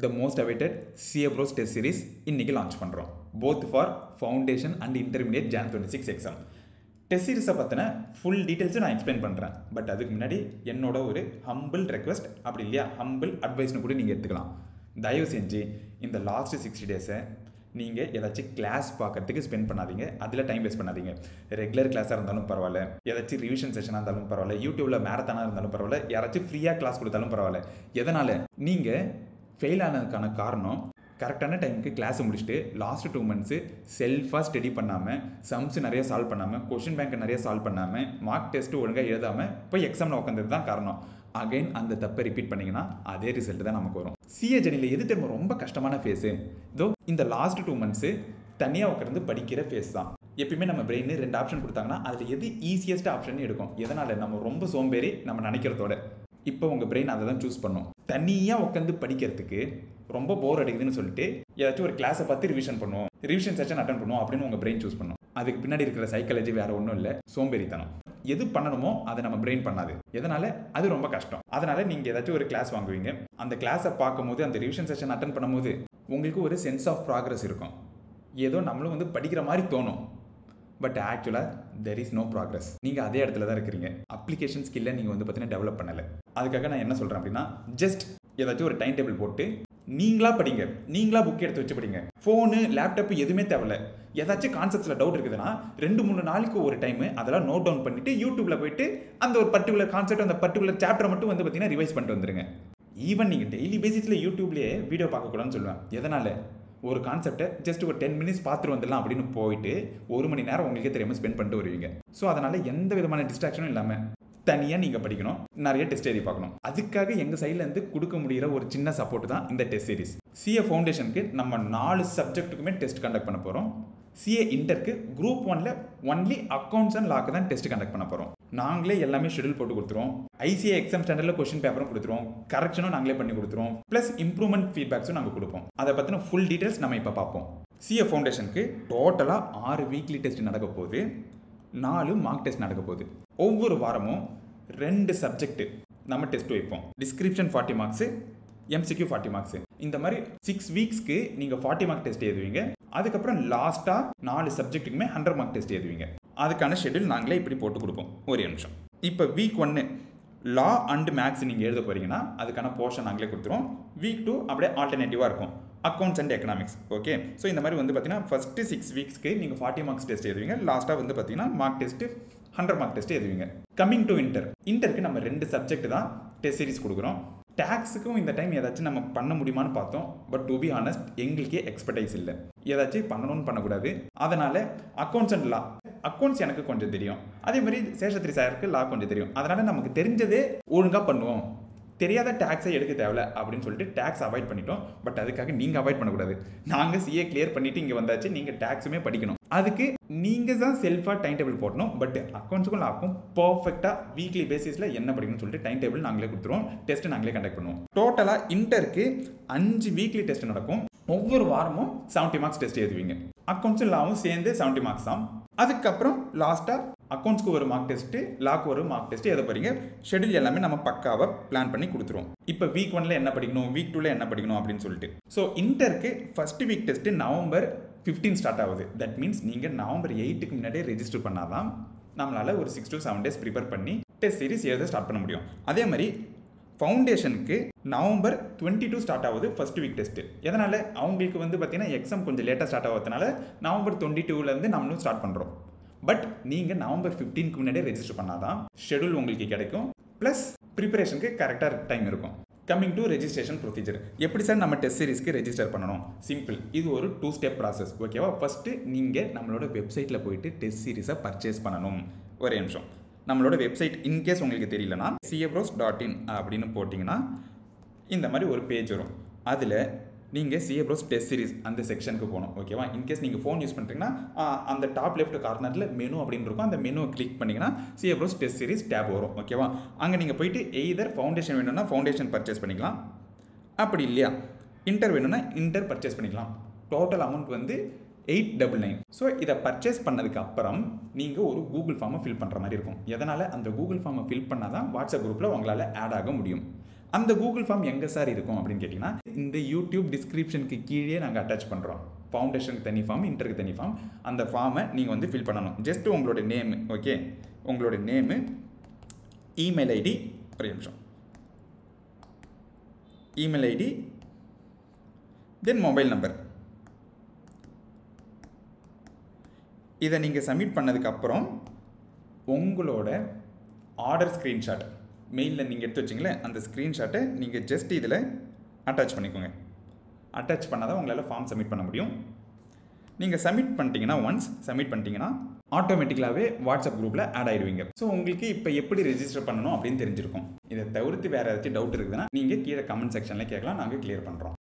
த most awaited CA Bros test series இன்னைக்கு launch பண்ணுறோம். Both for foundation and intermediate Jan 26 exam. Test சீரிஸை பற்றின full டீட்டெயில்ஸும் நான் எக்ஸ்பிளைன் பண்ணுறேன். பட் அதுக்கு முன்னாடி என்னோட ஒரு ஹம்பிள் ரெக்வஸ்ட், அப்படி இல்லையா ஹம்பிள் அட்வைஸ்னு கூட நீங்கள் எடுத்துக்கலாம். தயவு செஞ்சு இந்த லாஸ்ட் 60 டேஸை நீங்கள் ஏதாச்சும் கிளாஸ் பார்க்கறதுக்கு ஸ்பெண்ட் பண்ணாதீங்க. அதில் டைம் வேஸ்ட் பண்ணாதீங்க. ரெகுலர் கிளாஸாக இருந்தாலும் பரவாயில்ல, ஏதாச்சும் ரிவிஷன் செஷனாக இருந்தாலும் பரவாயில்ல, யூடியூப்பில் மேரத்தானாக இருந்தாலும் பரவாயில்ல, யாராச்சும் ஃப்ரீயாக கிளாஸ் கொடுத்தாலும் பரவாயில்ல. எதனால் நீங்கள் ஃபெயில் ஆனதுக்கான காரணம் கரெக்டான டைமுக்கு கிளாஸை முடிச்சுட்டு லாஸ்ட் 2 months செல்ஃபாக ஸ்டடி பண்ணாமல், சம்ஸ் நிறைய சால்வ் பண்ணாமல், கொஷின் பேங்க்கை நிறைய சால்வ் பண்ணாமல், மார்க் டெஸ்ட்டு ஒழுங்காக எழுதாமல் போய் எக்ஸாமில் உட்காந்தது தான் காரணம். அகைன் அந்த தப்பை ரிப்பீட் பண்ணிங்கன்னா அதே ரிசல்ட் தான் நமக்கு வரும். சிஏ ஜர்னியில் எது தெரியுமா ரொம்ப கஷ்டமான ஃபேஸு? இதோ இந்த லாஸ்ட் 2 months தனியாக உட்காந்து படிக்கிற ஃபேஸ் தான். எப்பயுமே நம்ம பிரெயின் 2 ஆப்ஷன் கொடுத்தாங்கன்னா அதில் எது ஈஸியஸ்ட் ஆப்ஷன் எடுக்கும். எதனால்? நம்ம ரொம்ப சோம்பேறி நம்ம நினைக்கிறதோட. இப்போ உங்கள் பிரெயின் அதை தான் சூஸ் பண்ணும். தனியாக உட்காந்து படிக்கிறதுக்கு ரொம்ப போர் அடிக்குதுன்னு சொல்லிட்டு ஏதாச்சும் ஒரு கிளாஸை பார்த்து ரிவிஷன் பண்ணுவோம், ரிவிஷன் செஷன் அட்டன் பண்ணுவோம் அப்படின்னு உங்கள் பிரெயின் சூஸ் பண்ணும். அதுக்கு பின்னாடி இருக்கிற சைக்காலஜி வேற ஒன்றும் இல்லை, சோம்பேறித்தனம். எது பண்ணணுமோ அதை நம்ம பிரெயின் பண்ணாது. எதனால? அது ரொம்ப கஷ்டம். அதனால நீங்கள் ஏதாச்சும் ஒரு கிளாஸ் வாங்குவீங்க. அந்த கிளாஸை பார்க்கும்போது, அந்த ரிவிஷன் செஷன் அட்டன் பண்ணும்போது உங்களுக்கு ஒரு சென்ஸ் ஆஃப் ப்ராக்ரஸ் இருக்கும். ஏதோ நம்மளும் வந்து படிக்கிற மாதிரி தோணும். பட் ஆக்சுவலாக தெர் இஸ் நோ ப்ராக்ரஸ். நீங்கள் அதே இடத்துல தான் இருக்கிறீங்க. அப்ளிகேஷன் ஸ்கில்லை நீங்கள் வந்து பார்த்தீங்கன்னா டெவலப் பண்ணலை. அதுக்காக நான் என்ன சொல்கிறேன் அப்படின்னா, ஜஸ்ட் ஏதாச்சும் ஒரு டைம் டேபிள் போட்டு நீங்களா படிங்க, நீங்களா புக் எடுத்து வச்சு படிங்க. ஃபோனு லேப்டாப் எதுவுமே தேவையில்ல. ஏதாச்சும் கான்செப்ட்ஸில் டவுட் இருக்குதுன்னா 2-3 நாளைக்கு ஒரு டைமு அதெல்லாம் நோட் டவுன் பண்ணிவிட்டு யூடியூப்பில் போயிட்டு அந்த ஒரு பர்டிகுலர் கான்செப்ட், அந்த பர்டிகுலர் சாப்டரை மட்டும் வந்து பார்த்தீங்கன்னா ரிவைஸ் பண்ணிட்டு வந்துருங்க. ஈவன் நீங்கள் டெய்லி பேசிஸில் யூடியூப்லேயே வீடியோ பார்க்கக்கூடாதுன்னு சொல்லுவேன். எதனால்? ஒரு கான்செப்டை ஜஸ்ட் ஒரு 10 minutes பார்த்துட்டு வந்துடலாம் அப்படின்னு போயிட்டு 1 மணி நேரம் உங்களுக்கே தெரியாமல் ஸ்பெண்ட் பண்ணிட்டு வருவீங்க. ஸோ அதனால் எந்த விதமான டிஸ்ட்ராக்ஷனும் இல்லாமல் தனியாக நீங்கள் படிக்கணும், நிறைய டெஸ்ட் எழுதி பார்க்கணும். அதுக்காக எங்கள் சைட்லேருந்து கொடுக்க முடிகிற ஒரு சின்ன சப்போர்ட் தான் இந்த டெஸ்ட் சீரிஸ். சிஏ ஃபவுண்டேஷனுக்கு நம்ம 4 சப்ஜெக்ட்டுக்குமே டெஸ்ட் கண்டக்ட் பண்ண போகிறோம். சிஏ இன்டருக்கு குரூப் 1ல் ஒன்லி அக்கௌண்ட்ஸ் அண்ட் லாக்கு தான் டெஸ்ட் கண்டக்ட் பண்ண போகிறோம். நாங்களே எல்லாமே ஷெடியூல் போட்டு கொடுத்துருவோம். ஐசிஏ எக்ஸாம் ஸ்டாண்டர்டில் கொஸ்டின் பேப்பரும் கொடுத்துருவோம், கரெக்ஷனும் நாங்களே பண்ணி கொடுத்துருவோம், ப்ளஸ் இம்ப்ரூவ்மெண்ட் ஃபீட்பேக்ஸும் நாங்கள் கொடுப்போம். அதை பற்றின ஃபுல் டீட்டெயில்ஸ் நம்ம இப்போ பார்ப்போம். சிஏ ஃபவுண்டேஷனுக்கு டோட்டலாக 6 வீக்லி டெஸ்ட் நடக்க போகுது, 4 மார்க் டெஸ்ட் நடக்க போகுது. ஒவ்வொரு வாரமும் 2 சப்ஜெக்ட் நம்ம டெஸ்ட் வைப்போம். Description 40 marks, MCQ 40 marks. இந்த மாதிரி 6 வீக்ஸ்க்கு நீங்கள் 40 மார்க் டெஸ்ட் எழுதுவீங்க. அதுக்கப்புறம் லாஸ்ட்டாக 4 சப்ஜெக்ட்டுக்குமே 100 மார்க் டெஸ்ட் எழுதுவீங்க. அதுக்கான ஷெடியூல் நாங்களே இப்படி போட்டு கொடுப்போம். ஒரு நிமிஷம். இப்போ வீக் 1 லா அண்ட் மேக்ஸ் நீங்கள் எழுத போகிறீங்கன்னா அதுக்கான போர்ஷன் நாங்களே கொடுத்துருவோம். வீக் 2 அப்படியே ஆல்டர்னேட்டிவாக இருக்கும், accounts and economics. Okay, so இந்த மாதிரி வந்து பார்த்தீங்கன்னா ஃபஸ்ட்டு 6 வீக்ஸ்க்கு நீங்கள் 40 மார்க்ஸ் டெஸ்ட் எழுதுவீங்க. லாஸ்ட்டாக வந்து பார்த்தீங்கன்னா மார்க் டெஸ்ட்டு 100 மார்க் டெஸ்ட் எழுதுவீங்க. கம்மிங் டு இன்டருக்கு நம்ம 2 சப்ஜெக்ட் தான் டெஸ்ட் சீரிஸ் கொடுக்குறோம். டேக்ஸுக்கும் இந்த டைம் ஏதாச்சும் நம்ம பண்ண முடியுமான்னு பார்த்தோம். பட் டு பி ஆனஸ்ட் எங்களுக்கே எக்ஸ்பர்டைஸ் இல்லை. ஏதாச்சும் பண்ணணும்னு பண்ணக்கூடாது. அதனால் அக்கௌண்ட்ஸ் அண்ட் லா, அக்கௌண்ட்ஸ் எனக்கு கொஞ்சம் தெரியும், அதே மாதிரி சேஷத்ரி சாருக்கு லா கொஞ்சம் தெரியும். அதனால் நமக்கு தெரிஞ்சதே ஒழுங்காக பண்ணுவோம். தெரியாத டேக்ஸை எடுக்க தேவையில்ல அப்படின்னு சொல்லிட்டு டேக்ஸ் அவாய்ட் பண்ணிட்டோம். பட் அதுக்காக நீங்கள் அவாய்ட் பண்ணக்கூடாது. நாங்கள் சிஏ கிளியர் பண்ணிவிட்டு இங்கே வந்தாச்சு, நீங்கள் டேக்ஸுமே படிக்கணும். அதுக்கு நீங்கள் தான் செல்ஃபாக டைம் டேபிள் போடணும். பட் அக்கௌண்ட்ஸுக்கும் லாக்கும் பர்ஃபெக்டாக வீக்லி பேசிஸில் என்ன படிக்கணும்னு சொல்லிட்டு டைம் டேபிள் நாங்களே கொடுத்துருவோம். டெஸ்ட்டு நாங்களே கண்டக்ட் பண்ணுவோம். டோட்டலாக இன்டருக்கு 5 வீக்லி டெஸ்ட் நடக்கும். ஒவ்வொரு வாரமும் 70 மார்க்ஸ் டெஸ்ட் எழுதுவீங்க. அக்கௌண்ட்ஸும் லாவும் சேர்ந்து 70 மார்க்ஸ் தான். அதுக்கப்புறம் லாஸ்ட்டாக அக்கௌண்ட்ஸ்க்கு ஒரு மார்க் டெஸ்ட்டு, லாக்கு ஒரு மார்க் டெஸ்ட்டு எழுத போகிறீங்க. ஷெடியூல் எல்லாமே நம்ம பக்காவாக பிளான் பண்ணி கொடுத்துருவோம். இப்போ வீக் 1ல் என்ன படிக்கணும், வீக் 2ல் என்ன படிக்கணும் அப்படின்னு சொல்லிட்டு. ஸோ இன்டருக்கு first week test November 15 start ஆகுது. தட் மீன்ஸ் நீங்கள் November 8க்கு முன்னாடியே ரெஜிஸ்டர் பண்ணாதான் நம்மளால் ஒரு 6 to 7 days ப்ரிப்பேர் பண்ணி டெஸ்ட் சீரிஸ் எழுத ஸ்டார்ட் பண்ண முடியும். அதே மாதிரி ஃபவுண்டேஷனுக்கு November 22 ஸ்டார்ட் ஆகுது ஃபஸ்ட் வீக் டெஸ்ட்டு. எதனால்? அவங்களுக்கு வந்து பார்த்தீங்கன்னா எக்ஸாம் கொஞ்சம் லேட்டாக ஸ்டார்ட் ஆகிறதுனால November 22லேருந்து நம்மளும் ஸ்டார்ட் பண்ணுறோம். பட் நீங்கள் November 15க்கு முன்னாடியே ரெஜிஸ்டர் பண்ணாதான் ஷெடியூல் உங்களுக்கு கிடைக்கும். ப்ளஸ் ப்ரிப்பரேஷனுக்கு கரெக்டாக டைம் இருக்கும். Coming to registration procedure. எப்படி சார் நம்ம டெஸ்ட் சீரிஸ்க்கு ரெஜிஸ்டர் பண்ணணும்? சிம்பிள். இது ஒரு 2 step ப்ராசஸ். ஓகேவா? ஃபஸ்ட்டு நீங்கள் நம்மளோட வெப்சைட்டில் போயிட்டு டெஸ்ட் சீரிஸை பர்ச்சேஸ் பண்ணணும். ஒரே நிமிஷம். நம்மளோட வெப்சைட் இன்கேஸ் உங்களுக்கு தெரியலனா cabros.in அப்படின்னு போட்டிங்கன்னா இந்த மாதிரி ஒரு பேஜ் வரும். அதில் நீங்கள் CA Bros டெஸ்ட் சீரிஸ் அந்த செக்ஷனுக்கு போகணும். ஓகேவா? இன்கேஸ் நீங்கள் ஃபோன் யூஸ் பண்ணுறீங்கன்னா அந்த டாப் லெஃப்ட் கார்னரில் மெனு அப்படின்னு இருக்கும். அந்த மெனுவை கிளிக் பண்ணிங்கன்னா CA Bros test series tab வரும். ஓகேவா? அங்கே நீங்கள் போயிட்டு எய்தர் ஃபவுண்டேஷன் வேணும்னா ஃபவுண்டேஷன் பர்ச்சேஸ் பண்ணிக்கலாம், அப்படி இல்லையா இன்டர் வேணும்னா இன்டர் பர்ச்சேஸ் பண்ணிக்கலாம். டோட்டல் அமௌண்ட் வந்து 899. ஸோ இதை பர்ச்சேஸ் பண்ணதுக்கு அப்புறம் நீங்கள் ஒரு கூகுள் ஃபார்மை ஃபில் பண்ணுற மாதிரி இருக்கும். எதனால்? அந்த கூகுள் ஃபார்மை ஃபில் பண்ணால் தான் வாட்ஸ்அப் குரூப்பில் உங்களால் ஆட் ஆக முடியும். அந்த கூகுள் ஃபார்ம் எங்கே சார் இருக்கும் அப்படின்னு கேட்டிங்கன்னா இந்த யூடியூப் டிஸ்கிரிப்ஷனுக்கு கீழே நாங்கள் அட்டாச் பண்ணுறோம். ஃபவுண்டேஷனுக்கு தனி ஃபார்ம், இன்டருக்கு தனி ஃபார்ம். அந்த ஃபார்மை நீங்கள் வந்து ஃபில் பண்ணணும். ஜஸ்ட் உங்களோட நேமு, ஓகே, உங்களோட நேமு, இமெயில் ஐடி, ஒரு நிமிஷம், email ID, then mobile number. இதை நீங்கள் சப்மிட் பண்ணதுக்கப்புறம் உங்களோட ஆர்டர் ஸ்க்ரீன்ஷாட் மெயிலில் நீங்கள் எடுத்து வச்சிங்களே அந்த ஸ்க்ரீன்ஷாட்டை நீங்கள் ஜஸ்ட் இதில் அட்டாச் பண்ணிக்கோங்க. அட்டாச் பண்ணால் தான் உங்களால் ஃபார்ம் சப்மிட் பண்ண முடியும். நீங்கள் சப்மிட் பண்ணிட்டீங்கன்னா, ஒன்ஸ் சப்மிட் பண்ணிட்டீங்கன்னா ஆட்டோமேட்டிக்கலாகவே வாட்ஸ்அப் குரூப்பில் ஆட் ஆகிடுவீங்க. ஸோ உங்களுக்கு இப்போ எப்படி ரெஜிஸ்டர் பண்ணணும் அப்படின்னு தெரிஞ்சிருக்கும். இதை தவிர்த்து வேறு ஏதாச்சும் டவுட் இருக்குதுன்னா நீங்கள் கீழே கமெண்ட் செக்ஷனில் கேட்கலாம், நாங்கள் கிளியர் பண்ணுறோம்.